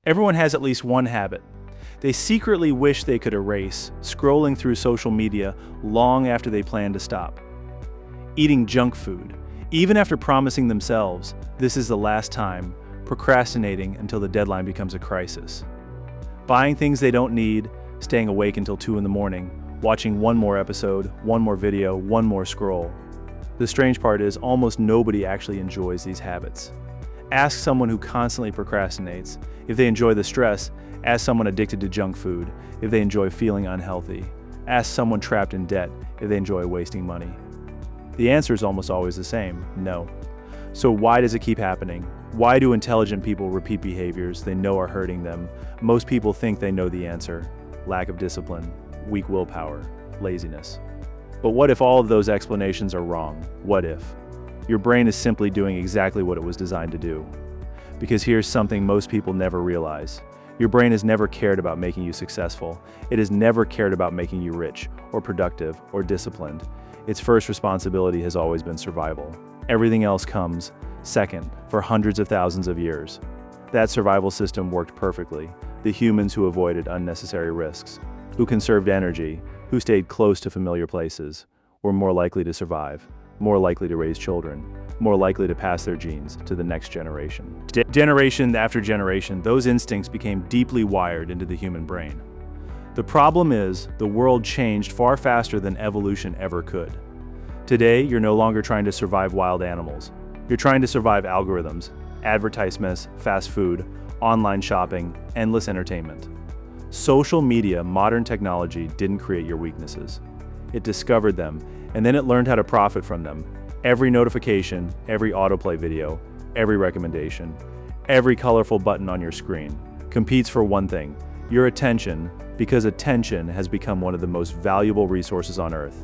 Everyone has at least one habit they secretly wish they could erase, scrolling through social media long after they plan to stop. Eating junk food, even after promising themselves this is the last time, procrastinating until the deadline becomes a crisis. Buying things they don't need, staying awake until 2 in the morning, watching one more episode, one more video, one more scroll. The strange part is almost nobody actually enjoys these habits. Ask someone who constantly procrastinates if they enjoy the stress. Ask someone addicted to junk food if they enjoy feeling unhealthy. Ask someone trapped in debt if they enjoy wasting money. The answer is almost always the same: no. So why does it keep happening? Why do intelligent people repeat behaviors they know are hurting them? Most people think they know the answer: lack of discipline, weak willpower, laziness. But what if all of those explanations are wrong? What if your brain is simply doing exactly what it was designed to do? Because here's something most people never realize. Your brain has never cared about making you successful. It has never cared about making you rich, or productive, or disciplined. Its first responsibility has always been survival. Everything else comes second for hundreds of thousands of years. That survival system worked perfectly. The humans who avoided unnecessary risks, who conserved energy, who stayed close to familiar places, were more likely to survive, more likely to raise children, more likely to pass their genes to the next generation. Generation after generation, those instincts became deeply wired into the human brain. The problem is, the world changed far faster than evolution ever could. Today, you're no longer trying to survive wild animals. You're trying to survive algorithms, advertisements, fast food, online shopping, endless entertainment. Social media, modern technology, didn't create your weaknesses. It discovered them, and then it learned how to profit from them. Every notification, every autoplay video, every recommendation, every colorful button on your screen competes for one thing: your attention, because attention has become one of the most valuable resources on Earth.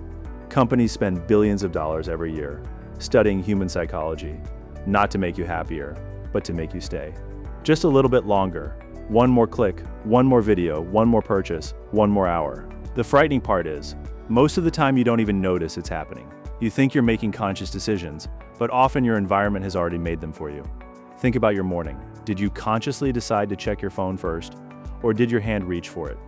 Companies spend billions of dollars every year studying human psychology, not to make you happier, but to make you stay. Just a little bit longer. One more click, one more video, one more purchase, one more hour. The frightening part is, most of the time you don't even notice it's happening. You think you're making conscious decisions, but often your environment has already made them for you. Think about your morning. Did you consciously decide to check your phone first, or did your hand reach for it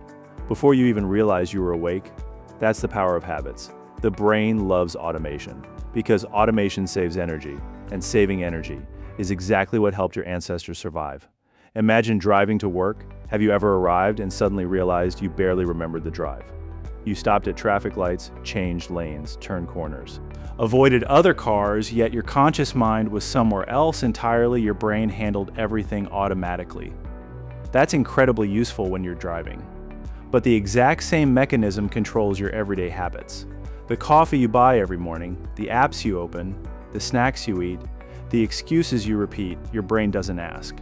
before you even realized you were awake? That's the power of habits. The brain loves automation because automation saves energy, and saving energy is exactly what helped your ancestors survive. Imagine driving to work. Have you ever arrived and suddenly realized you barely remembered the drive? You stopped at traffic lights, changed lanes, turned corners, avoided other cars, yet your conscious mind was somewhere else entirely. Your brain handled everything automatically. That's incredibly useful when you're driving. But the exact same mechanism controls your everyday habits. The coffee you buy every morning, the apps you open, the snacks you eat, the excuses you repeat, your brain doesn't ask,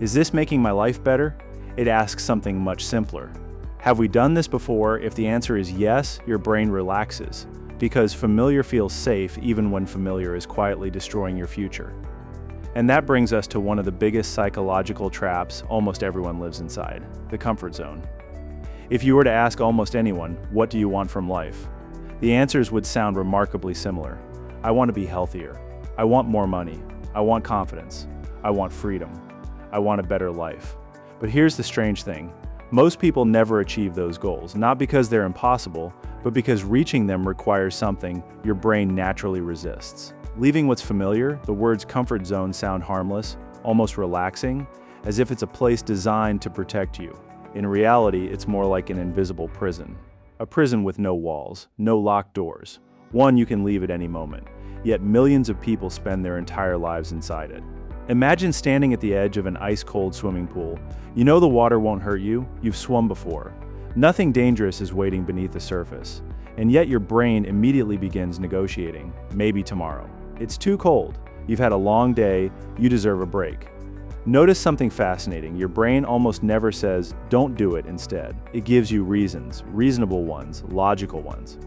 "Is this making my life better?" It asks something much simpler. Have we done this before? If the answer is yes, your brain relaxes, because familiar feels safe even when familiar is quietly destroying your future. And that brings us to one of the biggest psychological traps almost everyone lives inside: the comfort zone. If you were to ask almost anyone, what do you want from life? The answers would sound remarkably similar. I want to be healthier. I want more money. I want confidence. I want freedom. I want a better life. But here's the strange thing. Most people never achieve those goals, not because they're impossible, but because reaching them requires something your brain naturally resists. Leaving what's familiar, the words comfort zone sound harmless, almost relaxing, as if it's a place designed to protect you. In reality, it's more like an invisible prison. A prison with no walls, no locked doors, one you can leave at any moment. Yet millions of people spend their entire lives inside it. Imagine standing at the edge of an ice-cold swimming pool. You know the water won't hurt you, you've swum before. Nothing dangerous is waiting beneath the surface. And yet your brain immediately begins negotiating. Maybe tomorrow. It's too cold. You've had a long day, you deserve a break. Notice something fascinating. Your brain almost never says, "Don't do it," instead. It gives you reasons, reasonable ones, logical ones.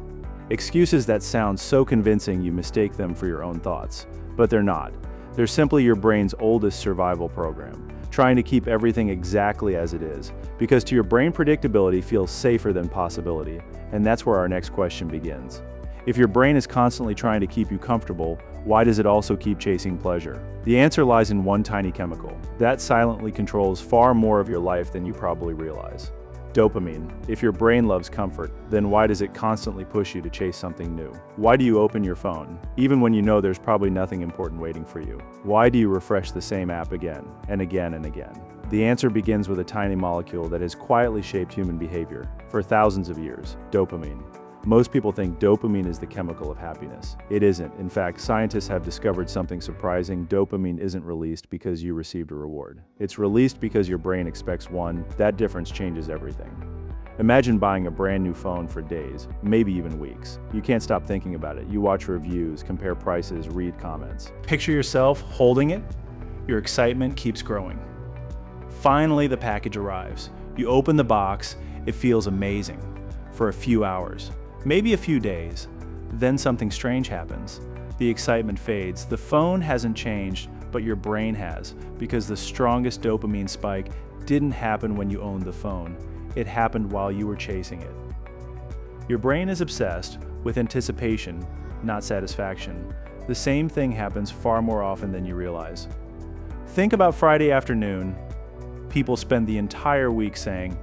Excuses that sound so convincing you mistake them for your own thoughts. But they're not. They're simply your brain's oldest survival program, trying to keep everything exactly as it is. Because to your brain, predictability feels safer than possibility. And that's where our next question begins. If your brain is constantly trying to keep you comfortable, Why does it also keep chasing pleasure? The answer lies in one tiny chemical that silently controls far more of your life than you probably realize. Dopamine. If your brain loves comfort, then why does it constantly push you to chase something new? Why do you open your phone, even when you know there's probably nothing important waiting for you? Why do you refresh the same app again and again and again? The answer begins with a tiny molecule that has quietly shaped human behavior for thousands of years: dopamine. Most people think dopamine is the chemical of happiness. It isn't. In fact, scientists have discovered something surprising. Dopamine isn't released because you received a reward. It's released because your brain expects one. That difference changes everything. Imagine buying a brand new phone for days, maybe even weeks. You can't stop thinking about it. You watch reviews, compare prices, read comments. Picture yourself holding it. Your excitement keeps growing. Finally, the package arrives. You open the box. It feels amazing for a few hours. Maybe a few days. Then something strange happens. The excitement fades. The phone hasn't changed, but your brain has, because the strongest dopamine spike didn't happen when you owned the phone. It happened while you were chasing it. Your brain is obsessed with anticipation, not satisfaction. The same thing happens far more often than you realize. Think about Friday afternoon. People spend the entire week saying,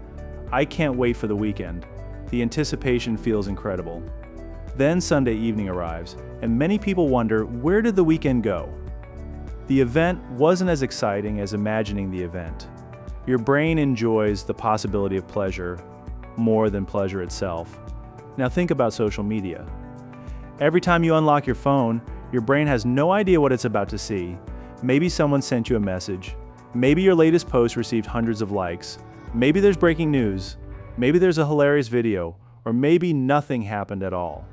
"I can't wait for the weekend." The anticipation feels incredible. Then Sunday evening arrives, and many people wonder, where did the weekend go? The event wasn't as exciting as imagining the event. Your brain enjoys the possibility of pleasure more than pleasure itself. Now think about social media. Every time you unlock your phone, your brain has no idea what it's about to see. Maybe someone sent you a message. Maybe your latest post received hundreds of likes. Maybe there's breaking news. Maybe there's a hilarious video, or maybe nothing happened at all.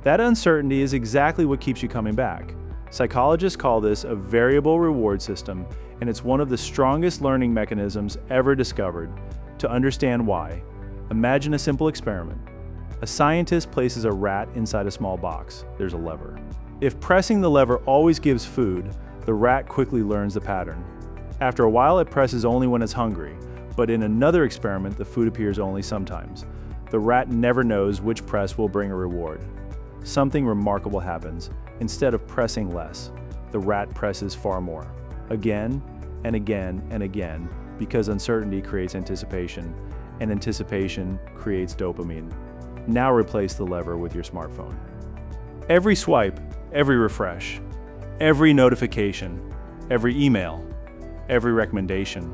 That uncertainty is exactly what keeps you coming back. Psychologists call this a variable reward system, and it's one of the strongest learning mechanisms ever discovered. To understand why, imagine a simple experiment. A scientist places a rat inside a small box. There's a lever. If pressing the lever always gives food, the rat quickly learns the pattern. After a while, it presses only when it's hungry. But in another experiment, the food appears only sometimes. The rat never knows which press will bring a reward. Something remarkable happens. Instead of pressing less, the rat presses far more. Again and again and again, because uncertainty creates anticipation, and anticipation creates dopamine. Now replace the lever with your smartphone. Every swipe, every refresh, every notification, every email, every recommendation,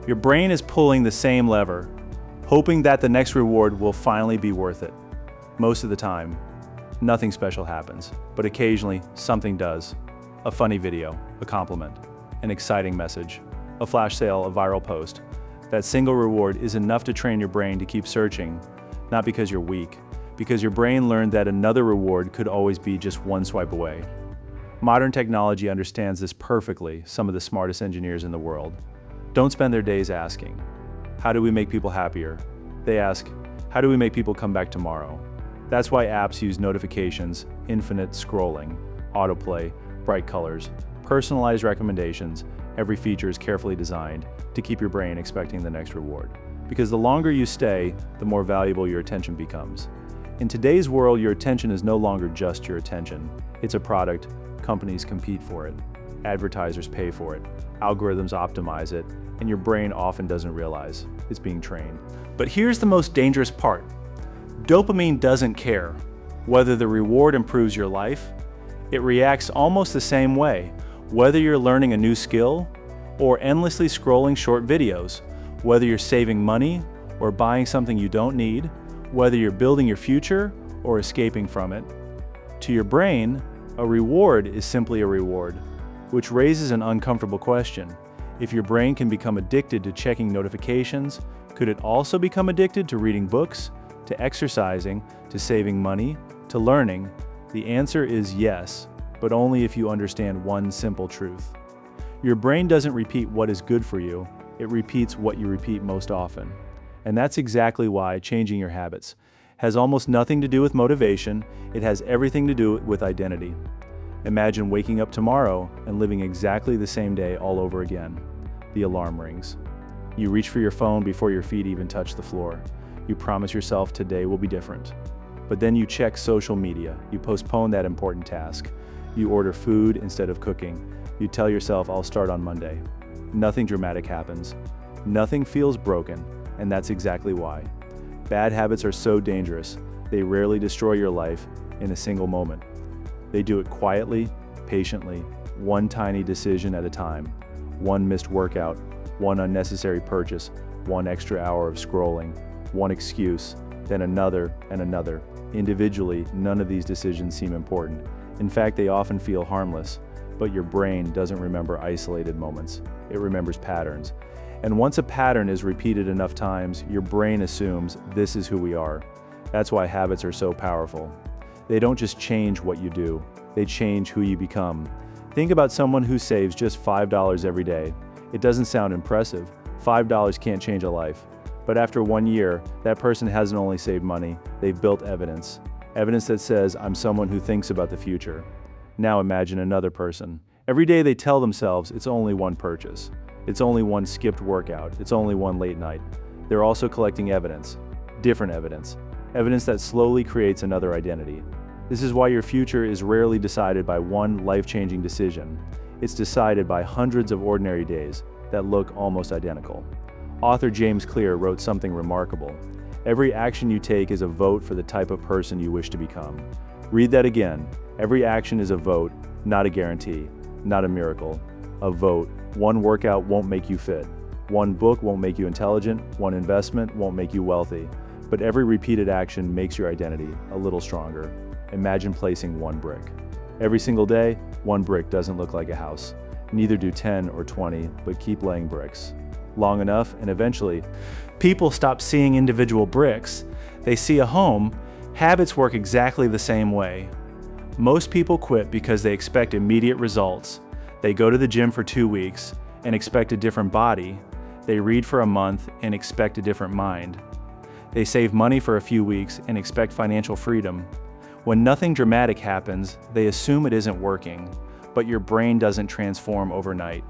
your brain is pulling the same lever, hoping that the next reward will finally be worth it. Most of the time, nothing special happens, but occasionally something does. A funny video, a compliment, an exciting message, a flash sale, a viral post. That single reward is enough to train your brain to keep searching, not because you're weak, because your brain learned that another reward could always be just one swipe away. Modern technology understands this perfectly, some of the smartest engineers in the world. Don't spend their days asking, how do we make people happier? They ask, how do we make people come back tomorrow? That's why apps use notifications, infinite scrolling, autoplay, bright colors, personalized recommendations. Every feature is carefully designed to keep your brain expecting the next reward. Because the longer you stay, the more valuable your attention becomes. In today's world, your attention is no longer just your attention. It's a product. Companies compete for it. Advertisers pay for it. Algorithms optimize it, and your brain often doesn't realize it's being trained. But here's the most dangerous part. Dopamine doesn't care whether the reward improves your life. It reacts almost the same way, whether you're learning a new skill or endlessly scrolling short videos, whether you're saving money or buying something you don't need, whether you're building your future or escaping from it. To your brain, a reward is simply a reward, which raises an uncomfortable question. If your brain can become addicted to checking notifications, could it also become addicted to reading books, to exercising, to saving money, to learning? The answer is yes, but only if you understand one simple truth. Your brain doesn't repeat what is good for you, it repeats what you repeat most often. And that's exactly why changing your habits has almost nothing to do with motivation, it has everything to do with identity. Imagine waking up tomorrow and living exactly the same day all over again. The alarm rings. You reach for your phone before your feet even touch the floor. You promise yourself today will be different. But then you check social media. You postpone that important task. You order food instead of cooking. You tell yourself, I'll start on Monday. Nothing dramatic happens. Nothing feels broken, and that's exactly why. Bad habits are so dangerous, they rarely destroy your life in a single moment. They do it quietly, patiently, one tiny decision at a time. One missed workout, one unnecessary purchase, one extra hour of scrolling, one excuse, then another and another. Individually, none of these decisions seem important. In fact, they often feel harmless, but your brain doesn't remember isolated moments. It remembers patterns. And once a pattern is repeated enough times, your brain assumes this is who we are. That's why habits are so powerful. They don't just change what you do, they change who you become. Think about someone who saves just $5 every day. It doesn't sound impressive. $5 can't change a life. But after 1 year, that person hasn't only saved money, they've built evidence. Evidence that says, I'm someone who thinks about the future. Now imagine another person. Every day they tell themselves it's only one purchase. It's only one skipped workout. It's only one late night. They're also collecting evidence. Different evidence. Evidence that slowly creates another identity. This is why your future is rarely decided by one life-changing decision. It's decided by hundreds of ordinary days that look almost identical. Author James Clear wrote something remarkable. Every action you take is a vote for the type of person you wish to become. Read that again. Every action is a vote, not a guarantee, not a miracle. A vote. One workout won't make you fit. One book won't make you intelligent. One investment won't make you wealthy. But every repeated action makes your identity a little stronger. Imagine placing one brick. Every single day, one brick doesn't look like a house. Neither do 10 or 20, but keep laying bricks. Long enough, and eventually, people stop seeing individual bricks. They see a home. Habits work exactly the same way. Most people quit because they expect immediate results. They go to the gym for 2 weeks and expect a different body. They read for a month and expect a different mind. They save money for a few weeks and expect financial freedom. When nothing dramatic happens, they assume it isn't working, but your brain doesn't transform overnight.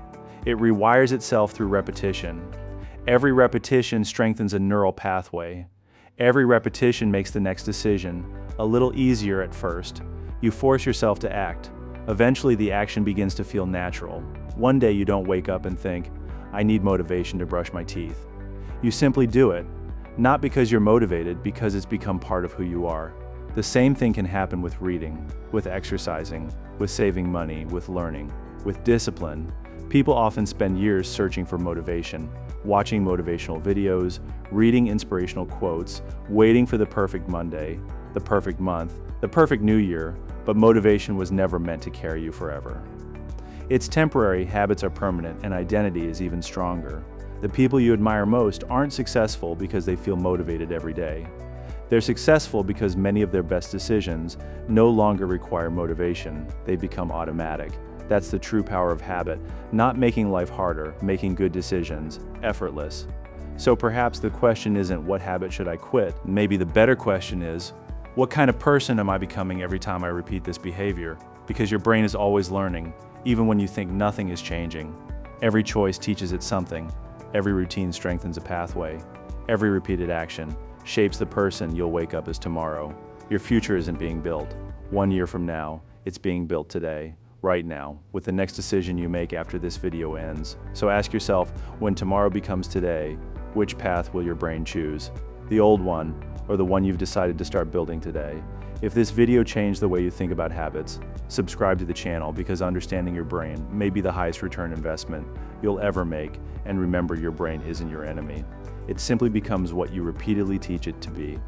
It rewires itself through repetition. Every repetition strengthens a neural pathway. Every repetition makes the next decision a little easier at first. You force yourself to act. Eventually, the action begins to feel natural. One day you don't wake up and think, I need motivation to brush my teeth. You simply do it, not because you're motivated, because it's become part of who you are. The same thing can happen with reading, with exercising, with saving money, with learning, with discipline. People often spend years searching for motivation, watching motivational videos, reading inspirational quotes, waiting for the perfect Monday, the perfect month, the perfect new year, but motivation was never meant to carry you forever. It's temporary, habits are permanent, and identity is even stronger. The people you admire most aren't successful because they feel motivated every day. They're successful because many of their best decisions no longer require motivation. They become automatic. That's the true power of habit, not making life harder, making good decisions, effortless. So perhaps the question isn't what habit should I quit? Maybe the better question is, what kind of person am I becoming every time I repeat this behavior? Because your brain is always learning, even when you think nothing is changing. Every choice teaches it something. Every routine strengthens a pathway. Every repeated action shapes the person you'll wake up as tomorrow. Your future isn't being built 1 year from now, it's being built today. Right now, with the next decision you make after this video ends. So ask yourself, when tomorrow becomes today, which path will your brain choose? The old one, or the one you've decided to start building today? If this video changed the way you think about habits, subscribe to the channel, because understanding your brain may be the highest return investment you'll ever make. And remember, your brain isn't your enemy. It simply becomes what you repeatedly teach it to be.